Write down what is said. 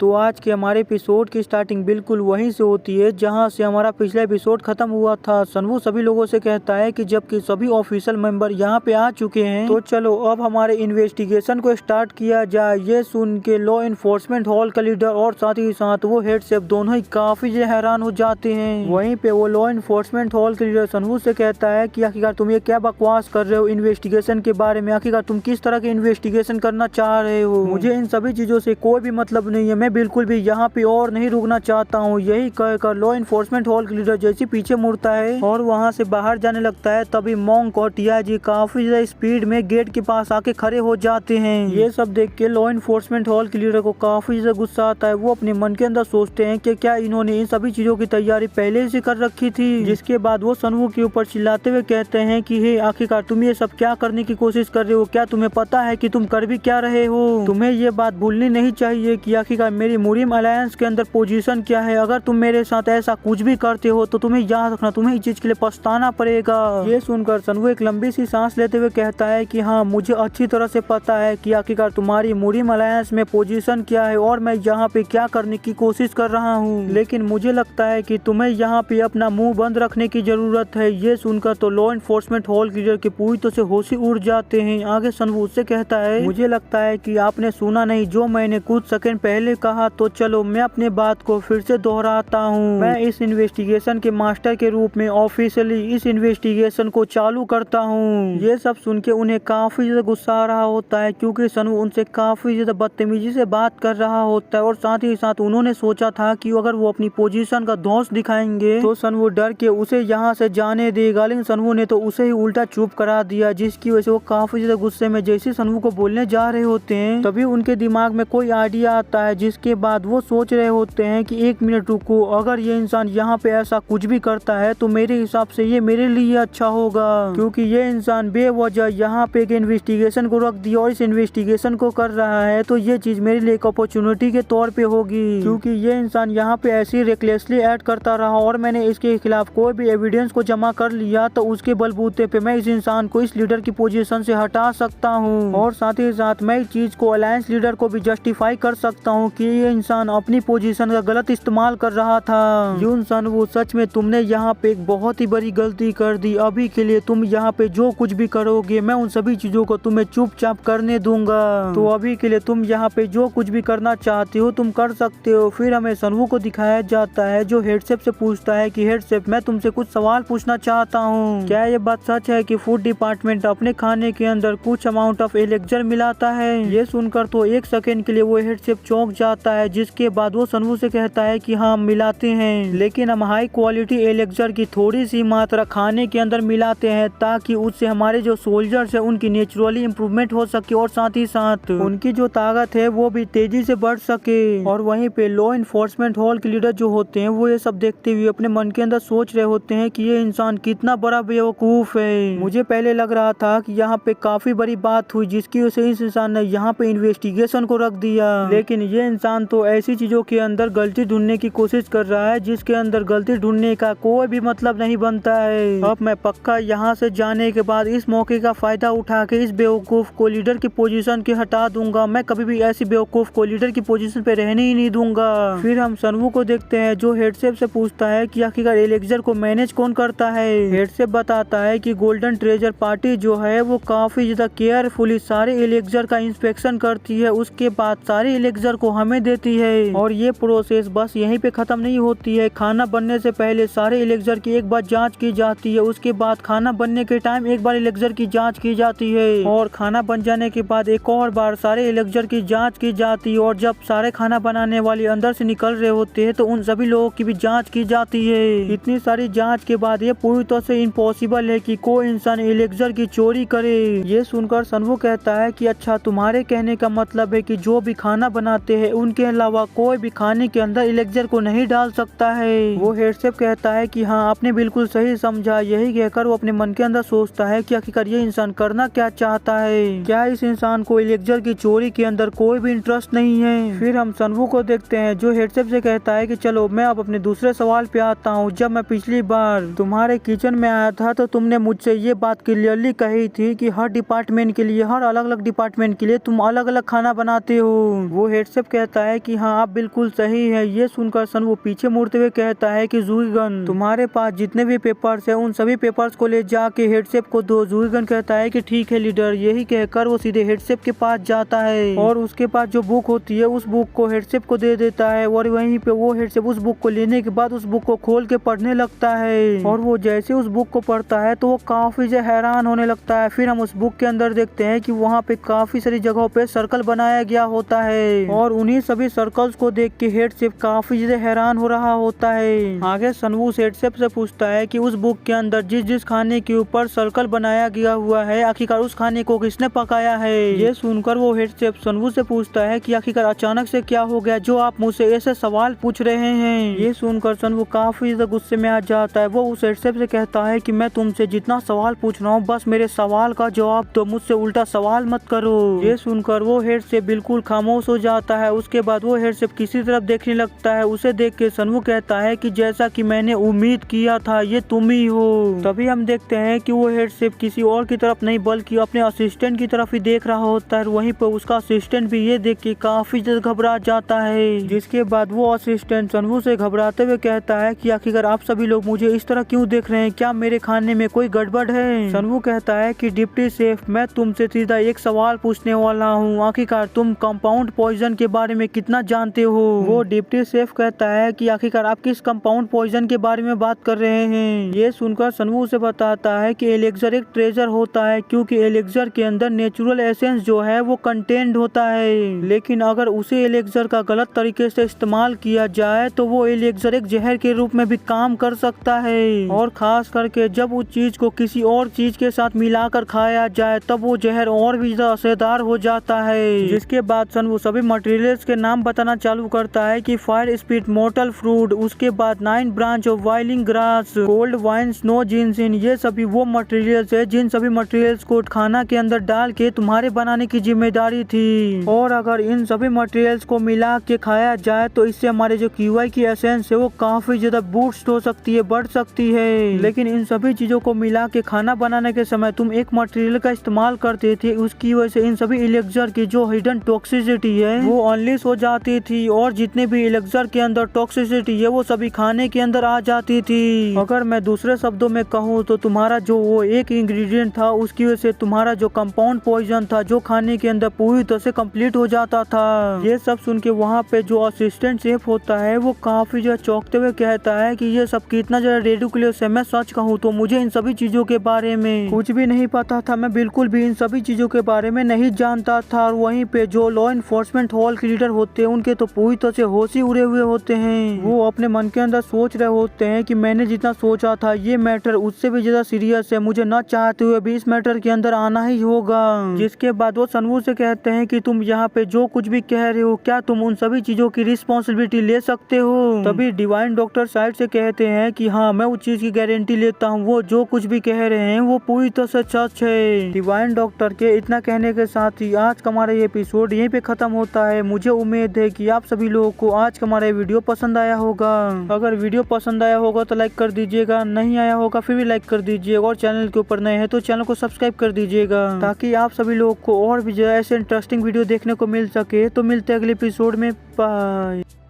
तो आज के हमारे एपिसोड की स्टार्टिंग बिल्कुल वहीं से होती है जहां से हमारा पिछला एपिसोड खत्म हुआ था। सनवू सभी लोगों से कहता है कि जबकि सभी ऑफिशियल मेंबर यहां पे आ चुके हैं तो चलो अब हमारे इन्वेस्टिगेशन को स्टार्ट किया जाए। ये सुन के लॉ इन्फोर्समेंट हॉल का लीडर और साथ ही साथ वो हेड शेफ दोनों ही काफी हैरान हो जाते हैं। वहीं पे वो लॉ इन्फोर्समेंट हॉल के लीडर सनवू से कहता है कि आखिरकार तुम ये क्या बकवास कर रहे हो इन्वेस्टिगेशन के बारे में, आखिरकार तुम किस तरह के इन्वेस्टिगेशन करना चाह रहे हो। मुझे इन सभी चीजों से कोई भी मतलब नहीं है, मैं बिल्कुल भी यहाँ पे और नहीं रुकना चाहता हूँ। यही कहकर लॉ इन्फोर्समेंट हॉल के लीडर जैसे पीछे मुड़ता है और वहाँ से बाहर जाने लगता है, तभी मोंक और टिया जी काफी ज्यादा स्पीड में गेट के पास आके खड़े हो जाते हैं। ये सब देख के लॉ इन्फोर्समेंट हॉल के लीडर को काफी ज्यादा गुस्सा आता है। वो अपने मन के अंदर सोचते हैं कि क्या इन्होंने इन सभी चीजों की तैयारी पहले से कर रखी थी। जिसके बाद वो सनवू के ऊपर चिल्लाते हुए कहते हैं कि हे आखिरकार तुम ये सब क्या करने की कोशिश कर रहे हो, क्या तुम्हें पता है कि तुम कर भी क्या रहे हो। तुम्हें ये बात भूलनी नहीं चाहिए कि आखिरकार मेरी मुरीम अलायंस के अंदर पोजीशन क्या है। अगर तुम मेरे साथ ऐसा कुछ भी करते हो तो तुम्हें याद रखना, तुम्हें इस चीज के लिए पछताना पड़ेगा। ये सुनकर सनवू एक लंबी सी सांस लेते हुए कहता है कि हाँ मुझे अच्छी तरह से पता है कि आखिरकार तुम्हारी मुरीम अलायंस में पोजीशन क्या है और मैं यहाँ पे क्या करने की कोशिश कर रहा हूँ, लेकिन मुझे लगता है कि तुम्हें यहाँ पे अपना मुंह बंद रखने की जरूरत है। ये सुनकर तो लॉ इन्फोर्समेंट हॉल लीडर के पूरी तरह से होश ही उड़ जाते हैं। आगे सनवू उससे कहता है मुझे लगता है कि आपने सुना नहीं जो मैंने कुछ सेकंड पहले कहा, तो चलो मैं अपने बात को फिर से दोहराता हूँ। मैं इस इन्वेस्टिगेशन के मास्टर के रूप में ऑफिशियली इस इन्वेस्टिगेशन को चालू करता हूँ। ये सब सुन के उन्हें काफी ज्यादा गुस्सा आ रहा होता है क्योंकि सनवू उनसे काफी ज्यादा बदतमीजी से बात कर रहा होता है और साथ ही साथ उन्होंने सोचा था कि अगर वो अपनी पोजीशन का दोष दिखाएंगे तो सनवू डर के उसे यहाँ से जाने देगा, लेकिन सनवू ने तो उसे ही उल्टा चुप करा दिया, जिसकी वजह से वो काफी ज्यादा गुस्से में जैसे सनवू को बोलने जा रहे होते हैं तभी उनके दिमाग में कोई आइडिया आता है। जिसके बाद वो सोच रहे होते हैं कि एक मिनट रुको, अगर ये इंसान यहाँ पे ऐसा कुछ भी करता है तो मेरे हिसाब से ये मेरे लिए अच्छा होगा, क्योंकि ये इंसान बेवजह यहाँ पे एक इन्वेस्टिगेशन को रख दिया और इस इन्वेस्टिगेशन को कर रहा है, तो ये चीज मेरे लिए एक अपॉर्चुनिटी के तौर पे होगी, क्योंकि ये इंसान यहाँ पे ऐसे रेकलेसली ऐड करता रहा और मैंने इसके खिलाफ कोई भी एविडेंस को जमा कर लिया तो उसके बलबूते पे मैं इस इंसान को इस लीडर की पोजीशन से हटा सकता हूँ और साथ ही साथ मैं इस चीज को अलायंस लीडर को भी जस्टिफाई कर सकता हूँ कि ये इंसान अपनी पोजीशन का गलत इस्तेमाल कर रहा था। यून सनवू सच में तुमने यहाँ पे एक बहुत ही बड़ी गलती कर दी। अभी के लिए तुम यहाँ पे जो कुछ भी करोगे मैं उन सभी चीजों को तुम्हें चुपचाप करने दूंगा, तो अभी के लिए तुम यहाँ पे जो कुछ भी करना चाहते हो तुम कर सकते हो। फिर हमें सनवू को दिखाया जाता है जो हेड शेफ से पूछता है कि हेड शेफ मैं तुमसे कुछ सवाल पूछना चाहता हूँ, क्या ये बात सच है कि फूड डिपार्टमेंट अपने खाने के अंदर कुछ अमाउंट ऑफ एलेक्जर मिलाता है। ये सुनकर तो एक सेकेंड के लिए वो हेड शेफ चौंक जाता है, जिसके बाद वो सनवू से कहता है कि हाँ मिलाते हैं, लेकिन हम हाई क्वालिटी एलेक्जर की थोड़ी सी मात्रा खाने के अंदर मिलाते हैं ताकि उससे हमारे जो सोल्जर्स है उनकी नेचुरली इम्प्रूवमेंट हो सके और साथ ही साथ उनकी जो ताकत है वो भी तेजी से बढ़ सके। और वहीं पे लॉ इन्फोर्समेंट हॉल के लीडर जो होते हैं वो ये सब देखते हुए अपने मन के अंदर सोच रहे होते हैं कि ये इंसान कितना बड़ा बेवकूफ है। मुझे पहले लग रहा था कि यहाँ पे काफी बड़ी बात हुई जिसकी वजह से इस इंसान ने यहाँ पे इन्वेस्टिगेशन को रख दिया, लेकिन ये इंसान तो ऐसी चीजों के अंदर गलती ढूंढने की कोशिश कर रहा है जिसके अंदर गलती ढूंढने का कोई भी मतलब नहीं बनता है। अब मैं पक्का यहाँ से जाने के बाद इस मौके का फायदा उठा के इस बेवकूफ को लीडर की पोजीशन के हटा दूंगा। मैं कभी भी ऐसी बेवकूफ को लीडर की पोजीशन पे रहने ही नहीं दूंगा। फिर हम सनवू को देखते हैं जो हेड शेफ से पूछता है कि आखिरकार एलेक्जर को मैनेज कौन करता है। हेड शेफ बताता है कि गोल्डन ट्रेजर पार्टी जो है वो काफी ज्यादा केयरफुली सारे एलेक्जर का इंस्पेक्शन करती है, उसके बाद सारे एलेक्जर को हमें देती है और ये प्रोसेस बस यहीं पे खत्म नहीं होती है। खाना बनने से पहले सारे एलेक्जर की एक बार जांच की जाती है, उसके बाद खाना बनने के टाइम एक बार एलेक्जर की जांच की जाती है और खाना बन जाने के बाद एक और बार सारे एलेक्जर की जांच की जाती है और जब सारे खाना बनाने वाले अंदर से निकल रहे होते हैं तो उन सभी लोगों की भी जांच की जाती है। इतनी सारी जांच के बाद ये पूरी तरह से इम्पॉसिबल है कि कोई इंसान एलेक्जर की चोरी करे। ये सुनकर सनवू कहता है कि अच्छा तुम्हारे कहने का मतलब है कि जो भी खाना बनाते हैं उनके अलावा कोई भी खाने के अंदर एलेक्जर को नहीं डाल सकता है। वो हेड शेफ कहता है कि हाँ आपने बिल्कुल सही समझा। यही कहकर वो अपने मन के अंदर सोचता है कि आखिरकार ये इंसान करना क्या चाहता है, क्या इस इंसान को एलेक्जर की चोरी के अंदर कोई भी इंटरेस्ट नहीं है। फिर हम सनवू को देखते हैं जो हेड शेफ से कहता है कि चलो मैं अब अपने दूसरे सवाल पे आता हूँ। जब मैं पिछली बार तुम्हारे किचन में आया था तो तुमने मुझसे ये बात क्लियरली कही थी कि हर डिपार्टमेंट के लिए, हर अलग अलग डिपार्टमेंट के लिए तुम अलग अलग खाना बनाते हो। वो हेड शेफ कहता कहता है कि हाँ आप बिल्कुल सही है। ये सुनकर सनवू पीछे मुड़ते हुए कहता है कि जूहीगन तुम्हारे पास जितने भी पेपर्स है उन सभी पेपर्स को ले जाके हेडसेफ को दो। जूहीगन कहता है कि ठीक है लीडर। यही कहकर वो सीधे हेडसेफ के पास जाता है और उसके पास जो बुक होती है उस बुक को हेडसेफ को दे देता है और वहीं पे वो हेडसेफ उस बुक को लेने के बाद उस बुक को खोल के पढ़ने लगता है और वो जैसे उस बुक को पढ़ता है तो वो काफी हैरान होने लगता है। फिर हम उस बुक के अंदर देखते हैं कि वहाँ पे काफी सारी जगहों पे सर्कल बनाया गया होता है और उन्हीं सभी सर्कल्स को देख के हेडसेफ काफी हैरान हो रहा होता है। आगे सनवू हेडसेफ से पूछता है कि उस बुक के अंदर जिस जिस खाने के ऊपर सर्कल बनाया गया हुआ है आखिरकार उस खाने को किसने पकाया है। ये सुनकर वो हेडसेफ सनवू से पूछता है कि आखिरकार अचानक से क्या हो गया जो आप मुझसे ऐसे सवाल पूछ रहे हैं। ये सुनकर सनवू काफी गुस्से में आ जाता है। वो उस हेडसेफ से कहता है कि मैं तुमसे जितना सवाल पूछ रहा हूँ बस मेरे सवाल का जवाब दो, मुझसे उल्टा सवाल मत करो। ये सुनकर वो हेडसेफ बिल्कुल खामोश हो जाता है। उसके बाद वो हेडसेफ किसी तरफ देखने लगता है। उसे देख के सनवू कहता है कि जैसा कि मैंने उम्मीद किया था ये तुम ही हो। तभी हम देखते हैं कि वो हेडसेफ किसी और की तरफ नहीं बल्कि अपने असिस्टेंट की तरफ ही देख रहा होता है। वहीं पर उसका असिस्टेंट भी ये देख के काफी घबरा जाता है। जिसके बाद वो असिस्टेंट सनवू से घबराते हुए कहता है कि आखिरकार आप सभी लोग मुझे इस तरह क्यों देख रहे हैं, क्या मेरे खाने में कोई गड़बड़ है। सनवू कहता है कि डिप्टी शेफ मैं तुमसे सीधा एक सवाल पूछने वाला हूँ, आखिरकार तुम कंपाउंड पॉइजन के बारे में कितना जानते हो। वो डिप्टी शेफ कहता है कि आखिरकार आप किस कंपाउंड पॉइजन के बारे में बात कर रहे हैं। ये सुनकर सनवू से बताता है कि एलेक्सर एक ट्रेजर होता है क्योंकि एलेक्सर के अंदर नेचुरल एसेंस जो है वो कंटेन्ड होता है, लेकिन अगर उसे एलेक्सर का गलत तरीके से इस्तेमाल किया जाए तो वो एलेक्सर एक जहर के रूप में भी काम कर सकता है और खास करके जब उस चीज को किसी और चीज के साथ मिलाकर खाया जाए तब वो जहर और भी ज्यादा असरदार हो जाता है। जिसके बाद सनवू सभी मटेरियल्स के नाम बताना चालू करता है कि फायर स्पीड मोर्टल फ्रूट, उसके बाद 9 branch of wailing grass, cold wine, snow ginseng, ये सभी वो मटेरियल्स है जिन सभी मटेरियल्स को खाना के अंदर डाल के तुम्हारे बनाने की जिम्मेदारी थी और अगर इन सभी मटेरियल्स को मिला के खाया जाए तो इससे हमारे जो क्यूआई की एसेंस है वो काफी ज्यादा बूस्ट हो सकती है, बढ़ सकती है। लेकिन इन सभी चीजों को मिला के खाना बनाने के समय तुम एक मटेरियल का इस्तेमाल करते थे, उसकी वजह से इन सभी एलेक्सर की जो हिडन टॉक्सिसिटी है वो अनलिश हो जाती थी और जितने भी एलेक्सर के अंदर टॉक्सिसिटी है वो सभी खाने के अंदर आ जाती थी। अगर मैं दूसरे शब्दों में कहूँ तो तुम्हारा जो वो एक इंग्रेडिएंट था उसकी वजह से तुम्हारा जो कंपाउंड पॉइजन था जो खाने के अंदर पूरी तरह से कंप्लीट हो जाता था। ये सब सुन के वहाँ पे जो असिस्टेंट शेफ होता है वो काफी ज्यादा चौंकते हुए कहता है कि ये सब कितना ज्यादा रेडिकुलस है। मैं सच कहूँ तो मुझे इन सभी चीजों के बारे में कुछ भी नहीं पता था, मैं बिल्कुल भी इन सभी चीजों के बारे में नहीं जानता था। और वहीं पे जो लॉ इन्फोर्समेंट हॉल के लीडर होते हैं उनके तो पूरी तरह से होश ही उड़े हुए होते हैं। वो अपने मन के अंदर सोच रहे होते हैं कि मैंने जितना सोचा था ये मैटर उससे भी ज्यादा सीरियस है, मुझे न चाहते हुए भी इस मैटर के अंदर आना ही होगा। जिसके बाद वो सनवू से कहते हैं कि तुम यहाँ पे जो कुछ भी कह रहे हो क्या तुम उन सभी चीजों की रिस्पॉन्सिबिलिटी ले सकते हो। तभी डिवाइन डॉक्टर साइड से कहते हैं कि हाँ मैं उस चीज की गारंटी लेता हूँ, वो जो कुछ भी कह रहे हैं वो पूरी तरह से सच है। डिवाइन डॉक्टर के इतना कहने के साथ ही आज का हमारा ये एपिसोड यहीं पे खत्म होता है। मुझे उम्मीद है कि आप सभी लोगों को आज का हमारा वीडियो पसंद आया होगा। अगर वीडियो पसंद आया होगा तो लाइक कर दीजिएगा, नहीं आया होगा फिर भी लाइक कर दीजिएगा और चैनल के ऊपर नए हैं तो चैनल को सब्सक्राइब कर दीजिएगा ताकि आप सभी लोगों को और भी ज्यादा ऐसे इंटरेस्टिंग वीडियो देखने को मिल सके। तो मिलते हैं अगले एपिसोड में, बाय।